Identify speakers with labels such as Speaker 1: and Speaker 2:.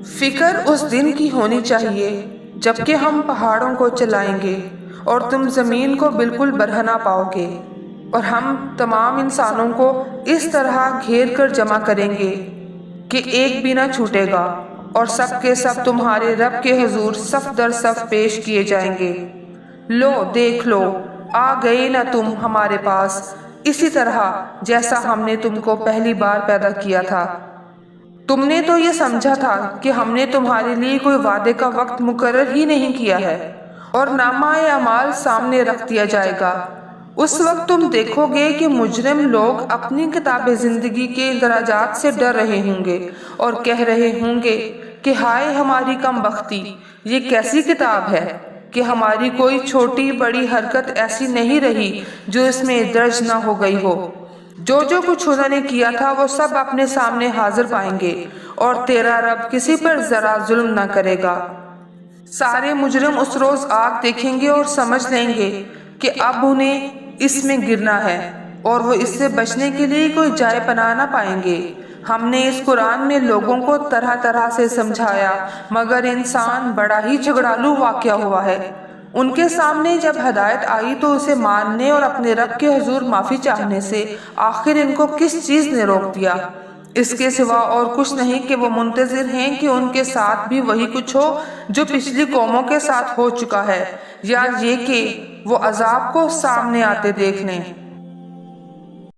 Speaker 1: فکر اس دن کی ہونی چاہیے جبکہ ہم پہاڑوں کو چلائیں گے اور تم زمین کو بالکل برہنہ پاؤ گے، اور ہم تمام انسانوں کو اس طرح گھیر کر جمع کریں گے کہ ایک بھی نہ چھوٹے گا، اور سب کے سب تمہارے رب کے حضور صف در صف پیش کیے جائیں گے۔ لو دیکھ لو، آ گئے نہ تم ہمارے پاس، اسی طرح جیسا ہم نے تم کو پہلی بار پیدا کیا تھا۔ تم نے تو یہ سمجھا تھا کہ ہم نے تمہارے لیے کوئی وعدے کا وقت مقرر ہی نہیں کیا ہے، اور نامہ اعمال سامنے رکھ دیا جائے گا۔ اس وقت تم دیکھو گے کہ مجرم لوگ اپنی کتاب زندگی کے دراجات سے ڈر رہے ہوں گے اور کہہ رہے ہوں گے کہ ہائے ہماری کم بختی، یہ کیسی کتاب ہے کہ ہماری کوئی چھوٹی بڑی حرکت ایسی نہیں رہی جو اس میں درج نہ ہو گئی ہو۔ جو کچھ انہوں نے کیا تھا وہ سب اپنے سامنے حاضر پائیں گے، اور تیرا رب کسی پر ذرا ظلم نہ کرے گا۔ سارے مجرم اس روز آگ دیکھیں گے اور سمجھ لیں گے کہ اب انہیں اس میں گرنا ہے، اور وہ اس سے بچنے کے لیے کوئی جائے پناہ نہ پائیں گے۔ ہم نے اس قرآن میں لوگوں کو طرح طرح سے سمجھایا، مگر انسان بڑا ہی جھگڑالو واقعہ ہوا ہے۔ ان کے سامنے جب ہدایت آئی تو اسے ماننے اور اپنے رب کے حضور معافی چاہنے سے آخر ان کو کس چیز نے روک دیا؟ اس کے سوا اور کچھ نہیں کہ وہ منتظر ہیں کہ ان کے ساتھ بھی وہی کچھ ہو جو پچھلی قوموں کے ساتھ ہو چکا ہے، یا یہ کہ وہ عذاب کو سامنے آتے دیکھ لیں۔